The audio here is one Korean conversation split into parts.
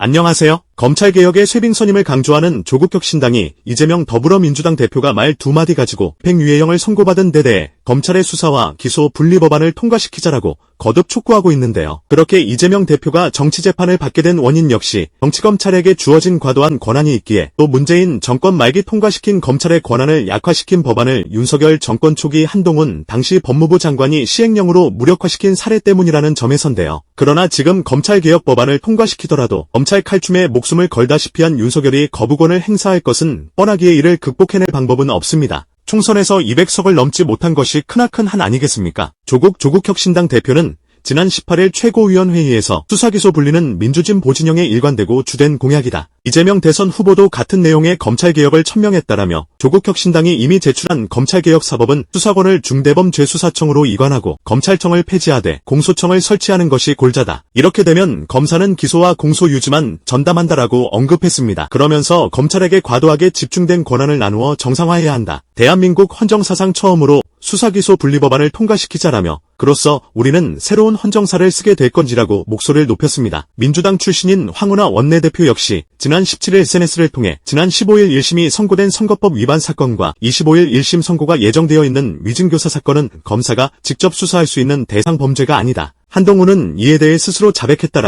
안녕하세요. 검찰개혁의 쇄빙선임을 강조하는 조국혁신당이 이재명 더불어민주당 대표가 말 두 마디 가지고 집행유예형을 선고받은 데 대해 검찰의 수사와 기소 분리법안을 통과시키자라고 거듭 촉구하고 있는데요. 그렇게 이재명 대표가 정치재판을 받게 된 원인 역시 정치검찰에게 주어진 과도한 권한이 있기에, 또 문재인 정권 말기 통과시킨 검찰의 권한을 약화시킨 법안을 윤석열 정권 초기 한동훈 당시 법무부 장관이 시행령으로 무력화시킨 사례 때문이라는 점에선데요. 그러나 지금 검찰개혁 법안을 통과시키더라도 검찰 칼춤에 목숨을 걸다시피 한 윤석열이 거부권을 행사할 것은 뻔하기에 이를 극복해낼 방법은 없습니다. 총선에서 200석을 넘지 못한 것이 크나큰 한 아니겠습니까? 조국혁신당 대표는 지난 18일 최고위원회의에서 수사기소 분리는 민주진 보진영에 일관되고 주된 공약이다. 이재명 대선 후보도 같은 내용의 검찰개혁을 천명했다라며, 조국혁신당이 이미 제출한 검찰개혁사법은 수사권을 중대범죄수사청으로 이관하고 검찰청을 폐지하되 공소청을 설치하는 것이 골자다. 이렇게 되면 검사는 기소와 공소 유지만 전담한다라고 언급했습니다. 그러면서 검찰에게 과도하게 집중된 권한을 나누어 정상화해야 한다. 대한민국 헌정사상 처음으로 수사기소 분리법안을 통과시키자라며, 그로써 우리는 새로운 헌정사를 쓰게 될 건지라고 목소리를 높였습니다. 민주당 출신인 황운하 원내대표 역시 지난 17일 SNS를 통해 지난 15일 1심이 선고된 선거법 위반 사건과 25일 1심 선고가 예정되어 있는 위증교사 사건은 검사가 직접 수사할 수 있는 대상 범죄가 아니다. 한동훈은 이에 대해 스스로 자백했다.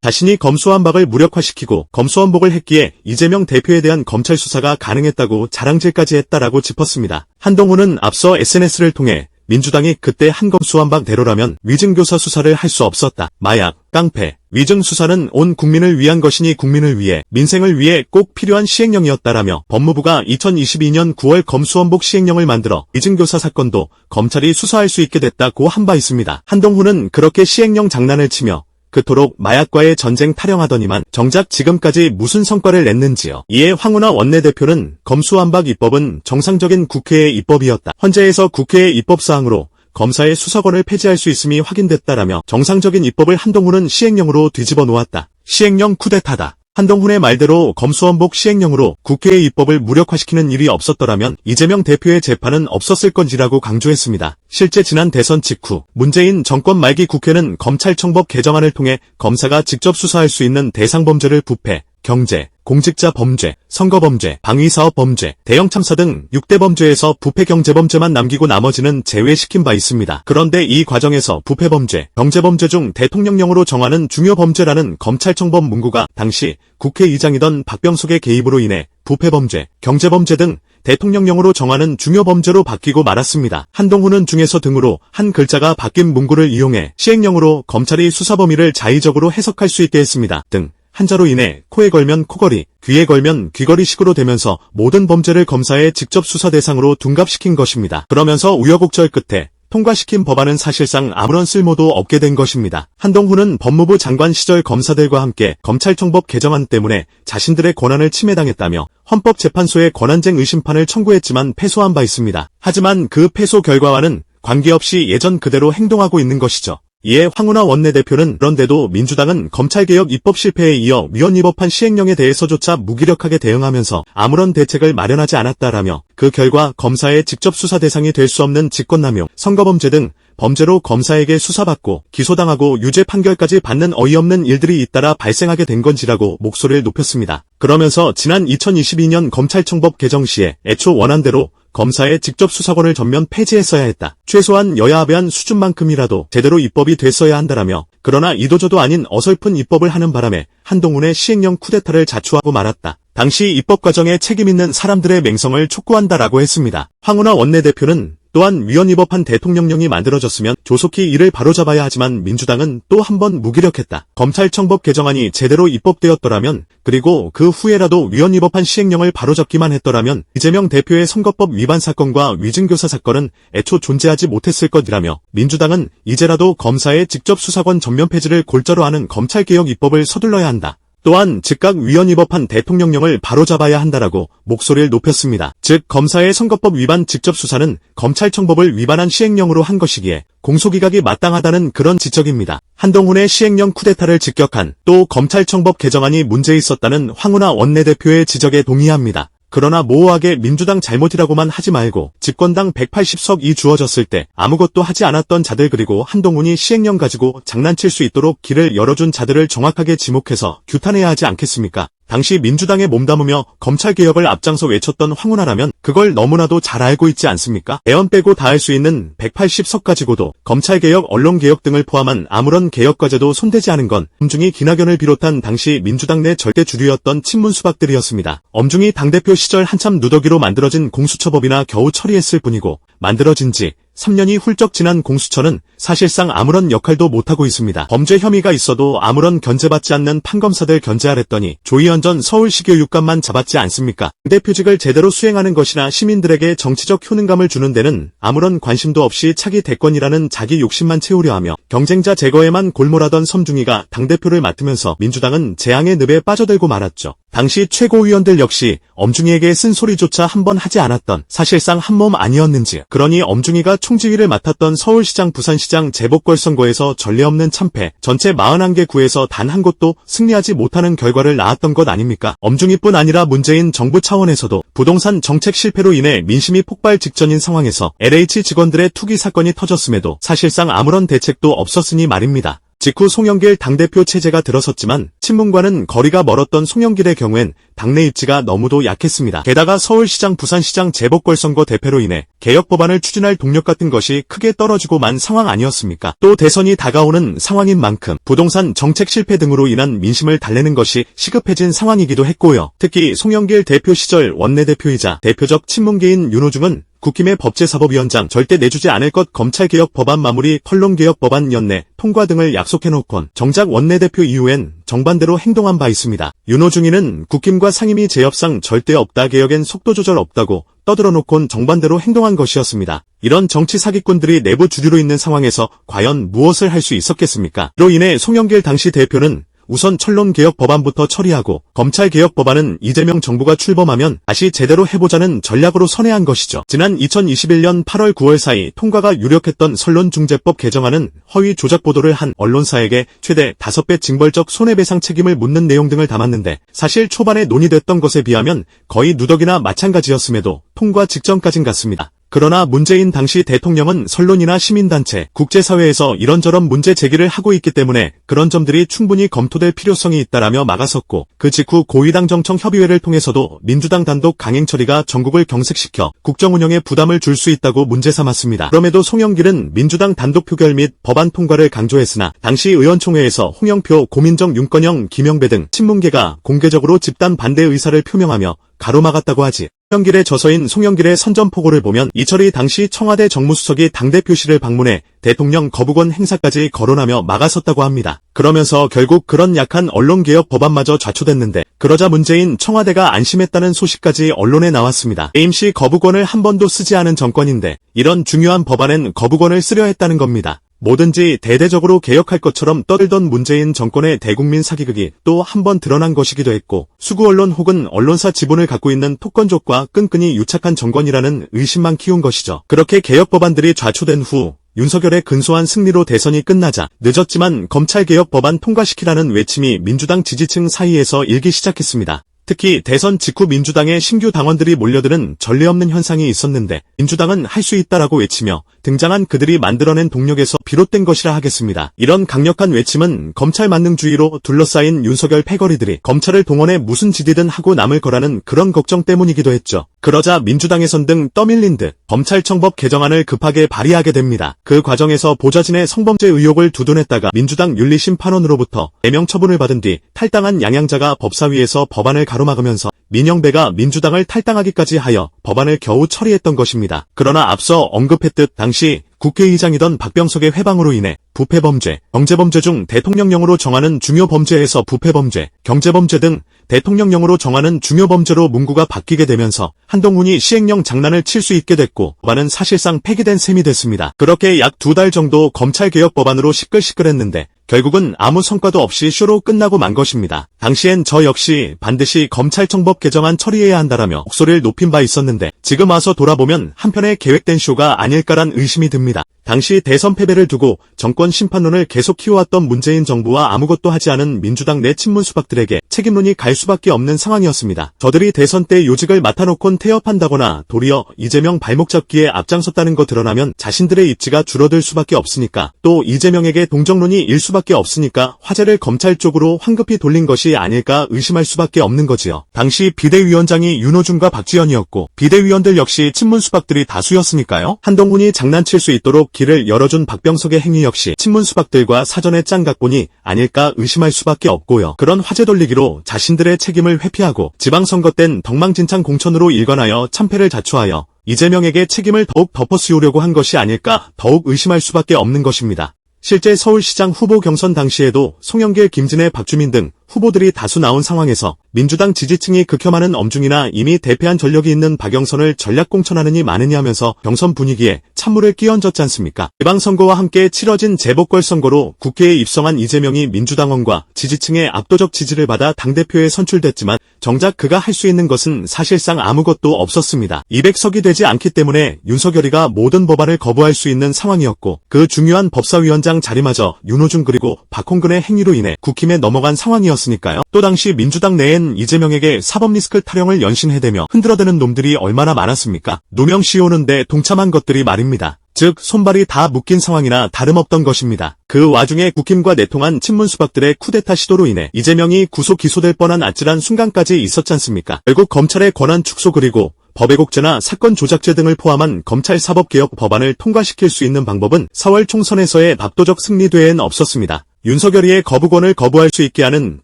자신이 검수완박을 무력화시키고 검수완복을 했기에 이재명 대표에 대한 검찰 수사가 가능했다고 자랑질까지 했다라고 짚었습니다. 한동훈은 앞서 SNS를 통해 민주당이 그때 한 검수완박대로라면 위증교사 수사를 할 수 없었다. 마약, 깡패, 위증 수사는 온 국민을 위한 것이니 국민을 위해, 민생을 위해 꼭 필요한 시행령이었다라며, 법무부가 2022년 9월 검수완복 시행령을 만들어 위증교사 사건도 검찰이 수사할 수 있게 됐다고 한 바 있습니다. 한동훈은 그렇게 시행령 장난을 치며 그토록 마약과의 전쟁 타령하더니만 정작 지금까지 무슨 성과를 냈는지요. 이에 황운하 원내대표는 검수완박 입법은 정상적인 국회의 입법이었다. 헌재에서 국회의 입법사항으로 검사의 수사권을 폐지할 수 있음이 확인됐다라며, 정상적인 입법을 한동훈은 시행령으로 뒤집어 놓았다. 시행령 쿠데타다. 한동훈의 말대로 검수완복 시행령으로 국회의 입법을 무력화시키는 일이 없었더라면 이재명 대표의 재판은 없었을 건지라고 강조했습니다. 실제 지난 대선 직후 문재인 정권 말기 국회는 검찰청법 개정안을 통해 검사가 직접 수사할 수 있는 대상 범죄를 부패, 경제, 공직자 범죄, 선거범죄, 방위사업 범죄, 대형 참사 등 6대 범죄에서 부패 경제범죄만 남기고 나머지는 제외시킨 바 있습니다. 그런데 이 과정에서 부패범죄, 경제범죄 중 대통령령으로 정하는 중요범죄라는 검찰청법 문구가 당시 국회의장이던 박병석의 개입으로 인해 부패범죄, 경제범죄 등 대통령령으로 정하는 중요범죄로 바뀌고 말았습니다. 한동훈은 중에서 등으로 한 글자가 바뀐 문구를 이용해 시행령으로 검찰이 수사 범위를 자의적으로 해석할 수 있게 했습니다. 등 한자로 인해 코에 걸면 코걸이, 귀에 걸면 귀걸이식으로 되면서 모든 범죄를 검사의 직접 수사 대상으로 둔갑시킨 것입니다. 그러면서 우여곡절 끝에 통과시킨 법안은 사실상 아무런 쓸모도 없게 된 것입니다. 한동훈은 법무부 장관 시절 검사들과 함께 검찰청법 개정안 때문에 자신들의 권한을 침해당했다며 헌법재판소에 권한쟁 의심판을 청구했지만 패소한 바 있습니다. 하지만 그 패소 결과와는 관계없이 예전 그대로 행동하고 있는 것이죠. 이에 황운하 원내대표는 그런데도 민주당은 검찰개혁 입법 실패에 이어 위헌 위법한 시행령에 대해서조차 무기력하게 대응하면서 아무런 대책을 마련하지 않았다라며, 그 결과 검사의 직접 수사 대상이 될 수 없는 직권남용, 선거범죄 등 범죄로 검사에게 수사받고 기소당하고 유죄 판결까지 받는 어이없는 일들이 잇따라 발생하게 된 건지라고 목소리를 높였습니다. 그러면서 지난 2022년 검찰청법 개정 시에 애초 원안대로 검사의 직접 수사권을 전면 폐지했어야 했다. 최소한 여야 합의한 수준만큼이라도 제대로 입법이 됐어야 한다라며, 그러나 이도저도 아닌 어설픈 입법을 하는 바람에 한동훈의 시행령 쿠데타를 자초하고 말았다. 당시 입법 과정에 책임있는 사람들의 맹성을 촉구한다라고 했습니다. 황운하 원내대표는 또한 위헌 위법한 대통령령이 만들어졌으면 조속히 이를 바로잡아야 하지만 민주당은 또 한 번 무기력했다. 검찰청법 개정안이 제대로 입법되었더라면, 그리고 그 후에라도 위헌 위법한 시행령을 바로잡기만 했더라면 이재명 대표의 선거법 위반 사건과 위증교사 사건은 애초 존재하지 못했을 것이라며, 민주당은 이제라도 검사의 직접 수사권 전면 폐지를 골자로 하는 검찰개혁 입법을 서둘러야 한다. 또한 즉각 위헌 위법한 대통령령을 바로잡아야 한다라고 목소리를 높였습니다. 즉 검사의 선거법 위반 직접 수사는 검찰청법을 위반한 시행령으로 한 것이기에 공소기각이 마땅하다는 그런 지적입니다. 한동훈의 시행령 쿠데타를 직격한 또 검찰청법 개정안이 문제 있었다는 황운하 원내대표의 지적에 동의합니다. 그러나 모호하게 민주당 잘못이라고만 하지 말고 집권당 180석이 주어졌을 때 아무것도 하지 않았던 자들 그리고 한동훈이 시행령 가지고 장난칠 수 있도록 길을 열어준 자들을 정확하게 지목해서 규탄해야 하지 않겠습니까? 당시 민주당에 몸담으며 검찰개혁을 앞장서 외쳤던 황운하라면 그걸 너무나도 잘 알고 있지 않습니까? 대원 빼고 다 할 수 있는 180석 가지고도 검찰개혁, 언론개혁 등을 포함한 아무런 개혁과제도 손대지 않은 건 엄중히 김학연을 비롯한 당시 민주당 내 절대 주류였던 친문수박들이었습니다. 엄중히 당대표 시절 한참 누더기로 만들어진 공수처법이나 겨우 처리했을 뿐이고 만들어진 지 3년이 훌쩍 지난 공수처는 사실상 아무런 역할도 못하고 있습니다. 범죄 혐의가 있어도 아무런 견제받지 않는 판검사들 견제하랬더니 조희연 전 서울시교육감만 잡았지 않습니까? 대표직을 제대로 수행하는 것이나 시민들에게 정치적 효능감을 주는 데는 아무런 관심도 없이 차기 대권이라는 자기 욕심만 채우려 하며 경쟁자 제거에만 골몰하던 섬중이가 당대표를 맡으면서 민주당은 재앙의 늪에 빠져들고 말았죠. 당시 최고위원들 역시 엄중이에게 쓴소리조차 한 번 하지 않았던 사실상 한몸 아니었는지 그러니 엄중이가 총지휘를 맡았던 서울시장 부산시장 재보궐선거에서 전례 없는 참패 전체 41개 구에서 단 한 곳도 승리하지 못하는 결과를 낳았던 것 아닙니까? 엄중이뿐 아니라 문재인 정부 차원에서도 부동산 정책 실패로 인해 민심이 폭발 직전인 상황에서 LH 직원들의 투기 사건이 터졌음에도 사실상 아무런 대책도 없었으니 말입니다. 직후 송영길 당대표 체제가 들어섰지만 친문과는 거리가 멀었던 송영길의 경우엔 당내 입지가 너무도 약했습니다. 게다가 서울시장 부산시장 재보궐선거 대패로 인해 개혁 법안을 추진할 동력 같은 것이 크게 떨어지고 만 상황 아니었습니까? 또 대선이 다가오는 상황인 만큼 부동산 정책 실패 등으로 인한 민심을 달래는 것이 시급해진 상황이기도 했고요. 특히 송영길 대표 시절 원내대표이자 대표적 친문계인 윤호중은 국힘의 법제사법위원장 절대 내주지 않을 것 검찰개혁 법안 마무리 언론개혁 법안 연내 통과 등을 약속해놓곤 정작 원내대표 이후엔 정반대로 행동한 바 있습니다. 윤호중이는 국힘과 상임위 재협상 절대 없다 개혁엔 속도 조절 없다고 떠들어놓곤 정반대로 행동한 것이었습니다. 이런 정치 사기꾼들이 내부 주류로 있는 상황에서 과연 무엇을 할 수 있었겠습니까? 이로 인해 송영길 당시 대표는 우선 철론개혁 법안부터 처리하고 검찰개혁 법안은 이재명 정부가 출범하면 다시 제대로 해보자는 전략으로 선회한 것이죠. 지난 2021년 8월 9월 사이 통과가 유력했던 선론중재법 개정안은 허위 조작 보도를 한 언론사에게 최대 5배 징벌적 손해배상 책임을 묻는 내용 등을 담았는데 사실 초반에 논의됐던 것에 비하면 거의 누더기나 마찬가지였음에도 통과 직전까진 갔습니다. 그러나 문재인 당시 대통령은 선론이나 시민단체, 국제사회에서 이런저런 문제 제기를 하고 있기 때문에 그런 점들이 충분히 검토될 필요성이 있다라며 막았었고 그 직후 고위당 정청협의회를 통해서도 민주당 단독 강행 처리가 전국을 경색시켜 국정 운영에 부담을 줄 수 있다고 문제 삼았습니다. 그럼에도 송영길은 민주당 단독 표결 및 법안 통과를 강조했으나 당시 의원총회에서 홍영표, 고민정, 윤건영, 김영배 등 친문계가 공개적으로 집단 반대 의사를 표명하며 가로막았다고 하지. 송영길의 저서인 송영길의 선전포고를 보면 이철이 당시 청와대 정무수석이 당대표실을 방문해 대통령 거부권 행사까지 거론하며 막아섰다고 합니다. 그러면서 결국 그런 약한 언론개혁 법안마저 좌초됐는데 그러자 문재인 청와대가 안심했다는 소식까지 언론에 나왔습니다. 임시 거부권을 한 번도 쓰지 않은 정권인데 이런 중요한 법안엔 거부권을 쓰려 했다는 겁니다. 뭐든지 대대적으로 개혁할 것처럼 떠들던 문재인 정권의 대국민 사기극이 또 한 번 드러난 것이기도 했고 수구언론 혹은 언론사 지분을 갖고 있는 토건족과 끈끈이 유착한 정권이라는 의심만 키운 것이죠. 그렇게 개혁 법안들이 좌초된 후 윤석열의 근소한 승리로 대선이 끝나자 늦었지만 검찰개혁 법안 통과시키라는 외침이 민주당 지지층 사이에서 일기 시작했습니다. 특히 대선 직후 민주당의 신규 당원들이 몰려드는 전례 없는 현상이 있었는데 민주당은 할 수 있다라고 외치며 등장한 그들이 만들어낸 동력에서 비롯된 것이라 하겠습니다. 이런 강력한 외침은 검찰 만능주의로 둘러싸인 윤석열 패거리들이 검찰을 동원해 무슨 짓이든 하고 남을 거라는 그런 걱정 때문이기도 했죠. 그러자 민주당에선 등 떠밀린 듯 검찰청법 개정안을 급하게 발의하게 됩니다. 그 과정에서 보좌진의 성범죄 의혹을 두둔했다가 민주당 윤리심판원으로부터 해명 처분을 받은 뒤 탈당한 양양자가 법사위에서 법안을 가로막으면서 민영배가 민주당을 탈당하기까지 하여 법안을 겨우 처리했던 것입니다. 그러나 앞서 언급했듯 당시 국회의장이던 박병석의 회방으로 인해 부패범죄, 경제범죄 중 대통령령으로 정하는 중요범죄에서 부패범죄, 경제범죄 등 대통령령으로 정하는 중요범죄로 문구가 바뀌게 되면서 한동훈이 시행령 장난을 칠 수 있게 됐고 법안은 사실상 폐기된 셈이 됐습니다. 그렇게 약 2달 정도 검찰개혁 법안으로 시끌시끌했는데 결국은 아무 성과도 없이 쇼로 끝나고 만 것입니다. 당시엔 저 역시 반드시 검찰청법 개정안 처리해야 한다라며 목소리를 높인 바 있었는데 지금 와서 돌아보면 한편의 계획된 쇼가 아닐까란 의심이 듭니다. 당시 대선 패배를 두고 정권 심판론을 계속 키워왔던 문재인 정부와 아무것도 하지 않은 민주당 내 친문 수박들에게 책임론이 갈 수밖에 없는 상황이었습니다. 저들이 대선 때 요직을 맡아놓곤 태업한다거나 도리어 이재명 발목 잡기에 앞장섰다는 거 드러나면 자신들의 입지가 줄어들 수밖에 없으니까, 또 이재명에게 동정론이 일 수밖에 없으니까 화제를 검찰 쪽으로 황급히 돌린 것이 아닐까 의심할 수밖에 없는 거지요. 당시 비대위원장이 윤호중과 박지원이었고 비대위원들 역시 친문 수박들이 다수였으니까요. 한동훈이 장난칠 수 있도록 길을 열어준 박병석의 행위 역시 친문 수박들과 사전에 짠 각본이 아닐까 의심할 수밖에 없고요. 그런 화제 돌리기로 자신들의 책임을 회피하고 지방선거 땐 덕망진창 공천으로 일관하여 참패를 자초하여 이재명에게 책임을 더욱 덮어씌우려고 한 것이 아닐까 더욱 의심할 수밖에 없는 것입니다. 실제 서울시장 후보 경선 당시에도 송영길, 김진애, 박주민 등 후보들이 다수 나온 상황에서 민주당 지지층이 극혐하는 엄중이나 이미 대패한 전력이 있는 박영선을 전략 공천하느니 마느니 하면서 경선 분위기에 찬물을 끼얹었지 않습니까? 지방선거와 함께 치러진 재보궐선거로 국회에 입성한 이재명이 민주당원과 지지층의 압도적 지지를 받아 당대표에 선출됐지만 정작 그가 할 수 있는 것은 사실상 아무것도 없었습니다. 200석이 되지 않기 때문에 윤석열이가 모든 법안을 거부할 수 있는 상황이었고 그 중요한 법사위원장 자리마저 윤호중 그리고 박홍근의 행위로 인해 국힘에 넘어간 상황이었으니까요. 또 당시 민주당 내엔 이재명에게 사법 리스크 타령을 연신해대며 흔들어대는 놈들이 얼마나 많았습니까? 누명 씌우는데 동참한 것들이 말입니다. 즉 손발이 다 묶인 상황이나 다름없던 것입니다. 그 와중에 국힘과 내통한 친문 수박들의 쿠데타 시도로 인해 이재명이 구속 기소될 뻔한 아찔한 순간까지 있었지 않습니까? 결국 검찰의 권한 축소 그리고 법왜곡죄나 사건 조작죄 등을 포함한 검찰 사법개혁 법안을 통과시킬 수 있는 방법은 4월 총선에서의 압도적 승리 외엔 없었습니다. 윤석열이의 거부권을 거부할 수 있게 하는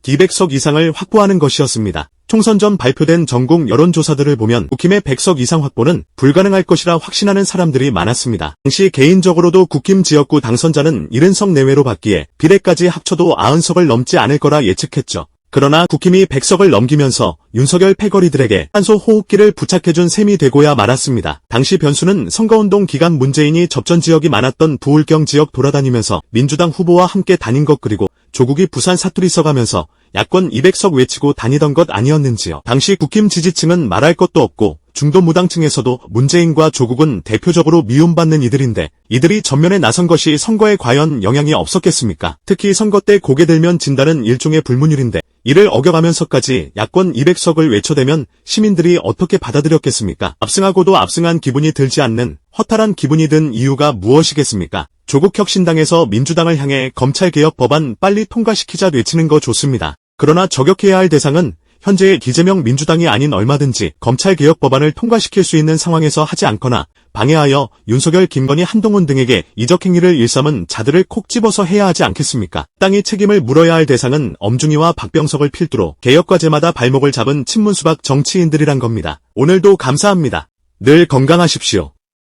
200석 이상을 확보하는 것이었습니다. 총선 전 발표된 전국 여론조사들을 보면 국힘의 100석 이상 확보는 불가능할 것이라 확신하는 사람들이 많았습니다. 당시 개인적으로도 국힘 지역구 당선자는 70석 내외로 받기에 비례까지 합쳐도 90석을 넘지 않을 거라 예측했죠. 그러나 국힘이 100석을 넘기면서 윤석열 패거리들에게 한소 호흡기를 부착해준 셈이 되고야 말았습니다. 당시 변수는 선거운동 기간 문재인이 접전 지역이 많았던 부울경 지역 돌아다니면서 민주당 후보와 함께 다닌 것 그리고 조국이 부산 사투리 써가면서 야권 200석 외치고 다니던 것 아니었는지요. 당시 국힘 지지층은 말할 것도 없고 중도 무당층에서도 문재인과 조국은 대표적으로 미움받는 이들인데 이들이 전면에 나선 것이 선거에 과연 영향이 없었겠습니까? 특히 선거 때 고개 들면 진다는 일종의 불문율인데 이를 어겨가면서까지 야권 200석을 외쳐대면 시민들이 어떻게 받아들였겠습니까? 압승하고도 압승한 기분이 들지 않는 허탈한 기분이 든 이유가 무엇이겠습니까? 조국혁신당에서 민주당을 향해 검찰개혁 법안 빨리 통과시키자 외치는 거 좋습니다. 그러나 저격해야 할 대상은 현재의 이재명 민주당이 아닌 얼마든지 검찰개혁 법안을 통과시킬 수 있는 상황에서 하지 않거나 방해하여 윤석열, 김건희, 한동훈 등에게 이적행위를 일삼은 자들을 콕 집어서 해야 하지 않겠습니까? 땅이 책임을 물어야 할 대상은 엄중이와 박병석을 필두로 개혁과제마다 발목을 잡은 친문수박 정치인들이란 겁니다. 오늘도 감사합니다. 늘 건강하십시오.